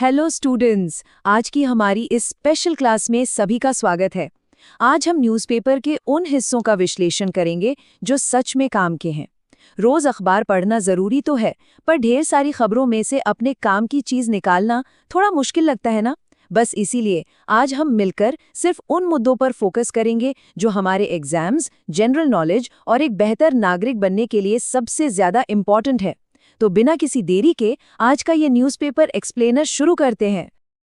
Hello students, आज की हमारी इस स्पेशल क्लास में सभी का स्वागत है। आज हम न्यूज़पेपर के उन हिस्सों का विश्लेषण करेंगे जो सच में काम के हैं। रोज अखबार पढ़ना जरूरी तो है, पर ढेर सारी खबरों में से अपने काम की चीज निकालना थोड़ा मुश्किल लगता है ना। बस इसीलिए आज हम मिलकर सिर्फ उन मुद्दों पर फोकस करेंगे जो हमारे एग्जाम्स, जनरल नॉलेज और एक बेहतर नागरिक बनने के लिए सबसे ज्यादा इम्पोर्टेंट है। तो बिना किसी देरी के आज का ये न्यूज़पेपर एक्सप्लेनर शुरू करते हैं।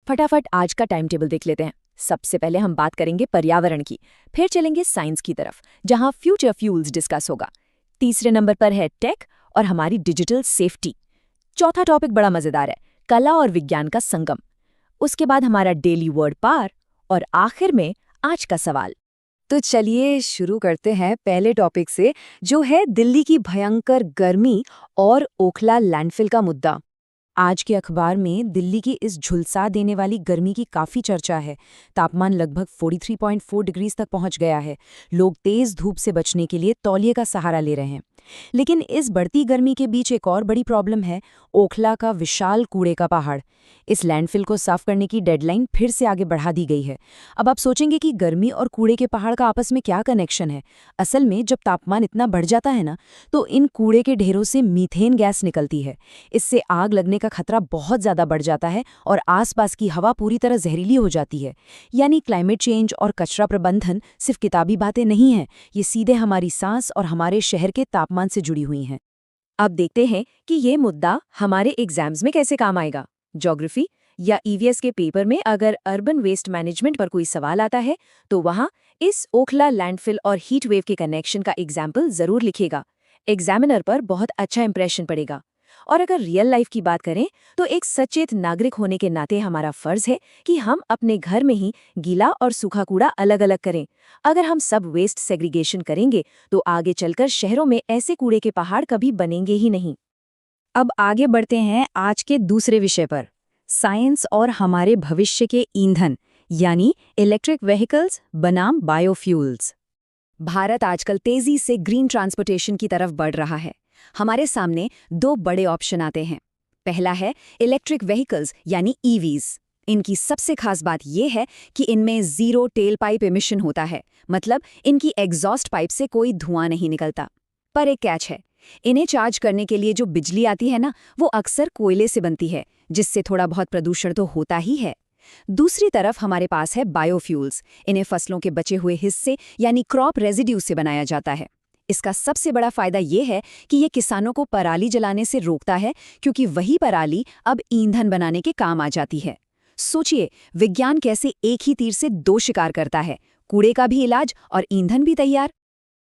फटाफट आज का टाइम टेबल देख लेते हैं। सबसे पहले हम बात करेंगे पर्यावरण की, फिर चलेंगे साइंस की तरफ जहां फ्यूचर फ्यूल्स डिस्कस होगा। तीसरे नंबर पर है टेक और हमारी डिजिटल सेफ्टी। चौथा टॉपिक बड़ा मजेदार है, कला और विज्ञान का संगम। उसके बाद हमारा डेली वर्ड पार और आखिर में आज का सवाल। तो चलिए शुरू करते हैं पहले टॉपिक से, जो है दिल्ली की भयंकर गर्मी और ओखला लैंडफिल का मुद्दा। आज के अखबार में दिल्ली की इस झुलसा देने वाली गर्मी की काफ़ी चर्चा है। तापमान लगभग 43.4 डिग्री तक पहुंच गया है। लोग तेज़ धूप से बचने के लिए तौलिए का सहारा ले रहे हैं। लेकिन इस बढ़ती गर्मी के बीच एक और बड़ी प्रॉब्लम है, ओखला का विशाल कूड़े का पहाड़। इस लैंडफिल को साफ करने की डेडलाइन फिर से आगे बढ़ा दी गई है। अब आप सोचेंगे कि गर्मी और कूड़े के पहाड़ का आपस में क्या कनेक्शन है। असल में जब तापमान इतना बढ़ जाता है ना, तो इन कूड़े के ढेरों से मीथेन गैस निकलती है। इससे आग लगने का खतरा बहुत ज्यादा बढ़ जाता है और आसपास की हवा पूरी तरह जहरीली हो जाती है। यानी क्लाइमेट चेंज और कचरा प्रबंधन सिर्फ किताबी बातें नहीं हैं, ये सीधे हमारी सांस और हमारे शहर के तापमान से जुड़ी हुई हैं। अब देखते हैं कि ये मुद्दा हमारे एग्जाम्स में कैसे काम आएगा। ज्योग्राफी या ईवीएस के पेपर में अगर अर्बन वेस्ट मैनेजमेंट पर कोई सवाल आता है, तो वहां इस ओखला लैंडफिल और हीट वेव के कनेक्शन का एग्जाम्पल जरूर लिखेगा। एग्जामिनर पर बहुत अच्छा इंप्रेशन पड़ेगा। और अगर रियल लाइफ की बात करें, तो एक सचेत नागरिक होने के नाते हमारा फर्ज है कि हम अपने घर में ही गीला और सूखा कूड़ा अलग अलग करें। अगर हम सब वेस्ट सेग्रीगेशन करेंगे, तो आगे चलकर शहरों में ऐसे कूड़े के पहाड़ कभी बनेंगे ही नहीं। अब आगे बढ़ते हैं आज के दूसरे विषय पर, साइंस और हमारे भविष्य के ईंधन यानी इलेक्ट्रिक व्हीकल्स बनाम बायोफ्यूल्स। भारत आजकल तेजी से ग्रीन ट्रांसपोर्टेशन की तरफ बढ़ रहा है। हमारे सामने दो बड़े ऑप्शन आते हैं। पहला है इलेक्ट्रिक व्हीकल्स यानी ईवीज। इनकी सबसे खास बात यह है कि इनमें जीरो टेल पाइप एमिशन होता है, मतलब इनकी एग्जॉस्ट पाइप से कोई धुआं नहीं निकलता। पर एक कैच है, इन्हें चार्ज करने के लिए जो बिजली आती है ना, वो अक्सर कोयले से बनती है, जिससे थोड़ा बहुत प्रदूषण तो होता ही है। दूसरी तरफ हमारे पास है बायोफ्यूल्स। इन्हें फसलों के बचे हुए हिस्से यानी क्रॉप रेजिड्यू से बनाया जाता है। इसका सबसे बड़ा फायदा ये है कि ये किसानों को पराली जलाने से रोकता है, क्योंकि वही पराली अब ईंधन बनाने के काम आ जाती है। सोचिए, विज्ञान कैसे एक ही तीर से दो शिकार करता है, कूड़े का भी इलाज और ईंधन भी तैयार।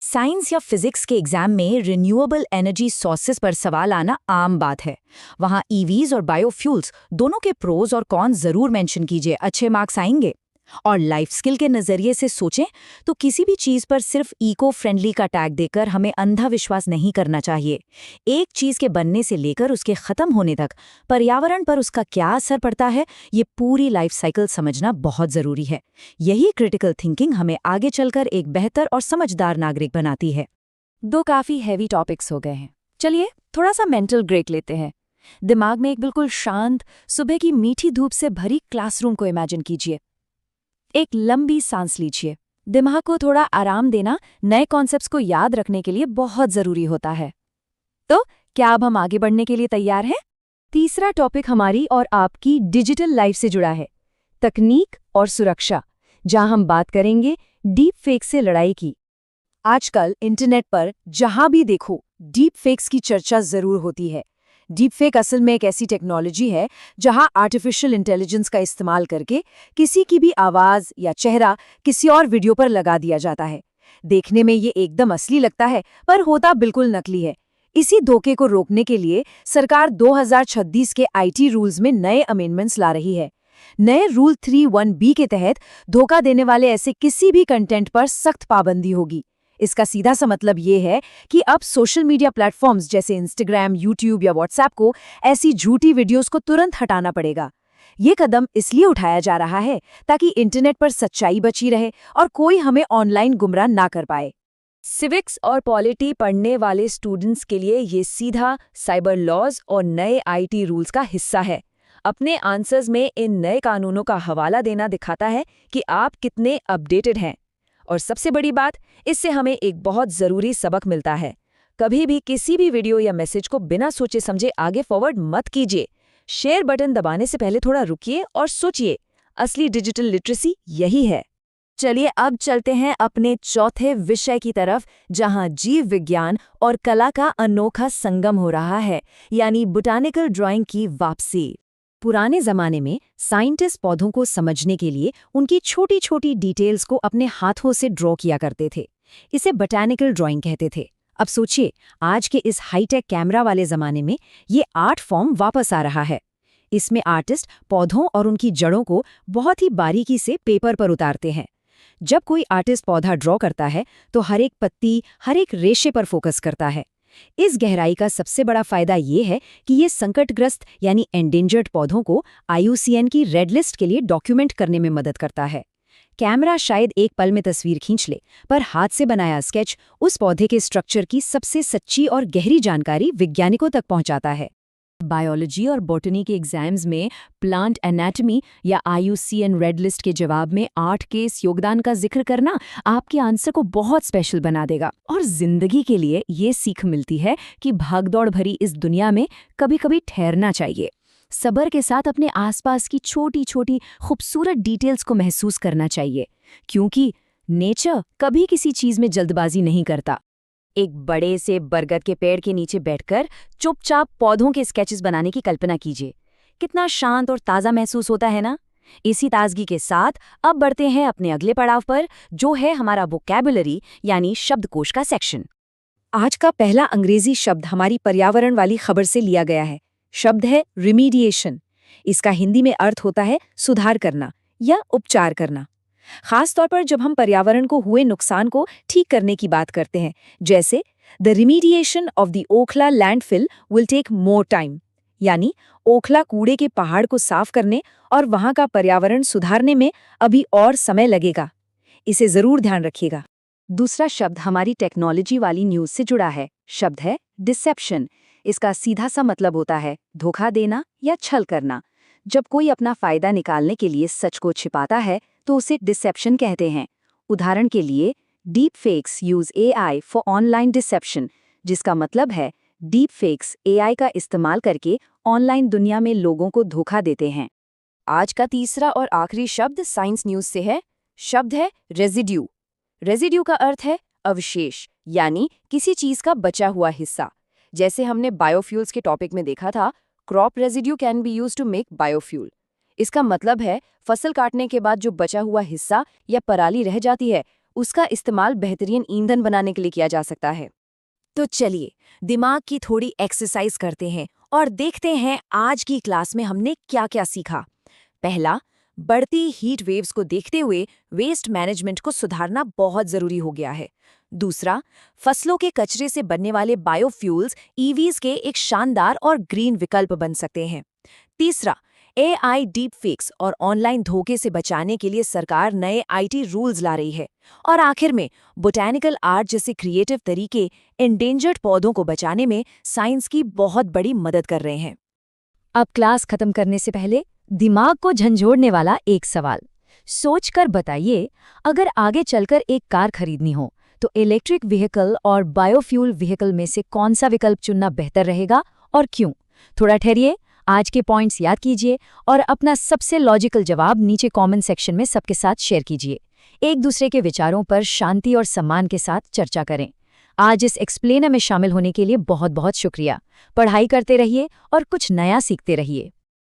साइंस या फिजिक्स के एग्जाम में रिन्यूएबल एनर्जी सोर्सेज पर सवाल आना आम बात है। वहाँ ईवीज और बायोफ्यूल्स दोनों के प्रोज और कॉन जरूर मेंशन कीजिए, अच्छे मार्क्स आएंगे। और लाइफ स्किल के नज़रिए से सोचें तो किसी भी चीज़ पर सिर्फ इको फ्रेंडली का टैग देकर हमें अंधा विश्वास नहीं करना चाहिए। एक चीज़ के बनने से लेकर उसके ख़त्म होने तक पर्यावरण पर उसका क्या असर पड़ता है, ये पूरी लाइफ साइकिल समझना बहुत ज़रूरी है। यही क्रिटिकल थिंकिंग हमें आगे चलकर एक बेहतर और समझदार नागरिक बनाती है। दो काफ़ी हैवी टॉपिक्स हो गए हैं, चलिए थोड़ा सा मेंटल ब्रेक लेते हैं। दिमाग में एक बिल्कुल शांत सुबह की मीठी धूप से भरी क्लासरूम को इमेजिन कीजिए। एक लंबी सांस लीजिए। दिमाग को थोड़ा आराम देना नए कॉन्सेप्ट्स को याद रखने के लिए बहुत जरूरी होता है। तो क्या अब हम आगे बढ़ने के लिए तैयार हैं? तीसरा टॉपिक हमारी और आपकी डिजिटल लाइफ से जुड़ा है, तकनीक और सुरक्षा, जहां हम बात करेंगे डीप फेक से लड़ाई की। आजकल इंटरनेट पर जहां भी देखो डीप फेक्स की चर्चा जरूर होती है। डीप फेक असल में एक ऐसी टेक्नोलॉजी है जहां आर्टिफिशियल इंटेलिजेंस का इस्तेमाल करके किसी की भी आवाज या चेहरा किसी और वीडियो पर लगा दिया जाता है। देखने में ये एकदम असली लगता है, पर होता बिल्कुल नकली है। इसी धोखे को रोकने के लिए सरकार 2026 के आईटी रूल्स में नए अमेंडमेंट्स ला रही है। नए रूल 31B के तहत धोखा देने वाले ऐसे किसी भी कंटेंट पर सख्त पाबंदी होगी। इसका सीधा सा मतलब ये है कि अब सोशल मीडिया प्लेटफॉर्म्स जैसे इंस्टाग्राम, यूट्यूब या व्हाट्सएप को ऐसी झूठी वीडियोस को तुरंत हटाना पड़ेगा। ये कदम इसलिए उठाया जा रहा है ताकि इंटरनेट पर सच्चाई बची रहे और कोई हमें ऑनलाइन गुमराह ना कर पाए। सिविक्स और पॉलिटी पढ़ने वाले स्टूडेंट्स के लिए ये सीधा साइबर लॉज और नए आईटी रूल्स का हिस्सा है। अपने आंसर्स में इन नए कानूनों का हवाला देना दिखाता है कि आप कितने अपडेटेड हैं। और सबसे बड़ी बात, इससे हमें एक बहुत ज़रूरी सबक मिलता है। कभी भी किसी भी वीडियो या मैसेज को बिना सोचे समझे आगे फॉरवर्ड मत कीजिए। शेयर बटन दबाने से पहले थोड़ा रुकिए और सोचिए। असली डिजिटल लिटरेसी यही है। चलिए अब चलते हैं अपने चौथे विषय की तरफ, जहां जीव विज्ञान और कला का अनोखा संगम हो रहा है, यानी बोटानिकल ड्राइंग की वापसी। पुराने जमाने में साइंटिस्ट पौधों को समझने के लिए उनकी छोटी छोटी डिटेल्स को अपने हाथों से ड्रॉ किया करते थे। इसे बोटानिकल ड्राइंग कहते थे। अब सोचिए, आज के इस हाईटेक कैमरा वाले जमाने में ये आर्ट फॉर्म वापस आ रहा है। इसमें आर्टिस्ट पौधों और उनकी जड़ों को बहुत ही बारीकी से पेपर पर उतारते हैं। जब कोई आर्टिस्ट पौधा ड्रॉ करता है तो हर एक पत्ती, हर एक रेशे पर फोकस करता है। इस गहराई का सबसे बड़ा फायदा ये है कि ये संकटग्रस्त यानी एंडेंजर्ड पौधों को IUCN की रेड लिस्ट के लिए डॉक्यूमेंट करने में मदद करता है। कैमरा शायद एक पल में तस्वीर खींच ले, पर हाथ से बनाया स्केच उस पौधे के स्ट्रक्चर की सबसे सच्ची और गहरी जानकारी वैज्ञानिकों तक पहुंचाता है। बायोलॉजी और बॉटनी के एग्जाम्स में प्लांट एनाटॉमी या IUCN रेड लिस्ट के जवाब में आर्ट के इस योगदान का जिक्र करना आपके आंसर को बहुत स्पेशल बना देगा। और जिंदगी के लिए ये सीख मिलती है कि भागदौड़ भरी इस दुनिया में कभी कभी ठहरना चाहिए। सब्र के साथ अपने आसपास की छोटी छोटी खूबसूरत डिटेल्स को महसूस करना चाहिए, क्योंकि नेचर कभी किसी चीज में जल्दबाजी नहीं करता। एक बड़े से बरगद के पेड़ के नीचे बैठकर चुपचाप पौधों के स्केचेस बनाने की कल्पना कीजिए। कितना शांत और ताज़ा महसूस होता है ना। इसी ताजगी के साथ अब बढ़ते हैं अपने अगले पड़ाव पर, जो है हमारा वोकैबुलरी यानी शब्दकोश का सेक्शन। आज का पहला अंग्रेजी शब्द हमारी पर्यावरण वाली खबर से लिया गया है। शब्द है रिमीडिएशन। इसका हिंदी में अर्थ होता है सुधार करना या उपचार करना। खास तौर पर जब हम पर्यावरण को हुए नुकसान को ठीक करने की बात करते हैं, जैसे the remediation of the Okhla landfill will take more time, यानी ओखला कूड़े के पहाड़ को साफ करने और वहां का पर्यावरण सुधारने में अभी और समय लगेगा। इसे जरूर ध्यान रखिएगा। दूसरा शब्द हमारी टेक्नोलॉजी वाली न्यूज से जुड़ा है। शब्द है डिसेप्शन। इसका सीधा सा मतलब होता है धोखा देना या छल करना। जब कोई अपना फायदा निकालने के लिए सच को छिपाता है तो उसे डिसेप्शन कहते हैं। उदाहरण के लिए, deep fakes use AI for online deception, जिसका मतलब है डीप फेक्स AI का इस्तेमाल करके ऑनलाइन दुनिया में लोगों को धोखा देते हैं। आज का तीसरा और आखिरी शब्द साइंस न्यूज से है। शब्द है रेजिड्यू। रेजिड्यू का अर्थ है अवशेष, यानी किसी चीज का बचा हुआ हिस्सा। जैसे हमने बायोफ्यूल्स के टॉपिक में देखा था, crop residue can be used to make biofuel. इसका मतलब है फसल काटने के बाद जो बचा हुआ हिस्सा या पराली रह जाती है, उसका इस्तेमाल बेहतरीन ईंधन बनाने के लिए किया जा सकता है। तो चलिए दिमाग की थोड़ी एक्सरसाइज करते हैं और देखते हैं आज की क्लास में हमने क्या क्या सीखा। पहला, बढ़ती हीट वेव्स को देखते हुए वेस्ट मैनेजमेंट को सुधारना बहुत जरूरी हो गया है। दूसरा, फसलों के कचरे से बनने वाले बायोफ्यूल्स EVs के एक शानदार और ग्रीन विकल्प बन सकते हैं। तीसरा, AI डीप फेक्स और ऑनलाइन धोखे से बचाने के लिए सरकार नए IT रूल्स ला रही है। और आखिर में, बोटैनिकल आर्ट जैसे क्रिएटिव तरीके एंडेंजर्ड पौधों को बचाने में साइंस की बहुत बड़ी मदद कर रहे हैं। अब क्लास खत्म करने से पहले दिमाग को झंझोड़ने वाला एक सवाल सोचकर बताइए, अगर आगे चलकर एक कार खरीदनी हो तो इलेक्ट्रिक व्हीकल और बायोफ्यूल व्हीकल में से कौन सा विकल्प चुनना बेहतर रहेगा और क्यों? थोड़ा ठहरिए, आज के पॉइंट्स याद कीजिए और अपना सबसे लॉजिकल जवाब नीचे कमेंट सेक्शन में सबके साथ शेयर कीजिए। एक दूसरे के विचारों पर शांति और सम्मान के साथ चर्चा करें। आज इस एक्सप्लेनर में शामिल होने के लिए बहुत बहुत शुक्रिया। पढ़ाई करते रहिए और कुछ नया सीखते रहिए।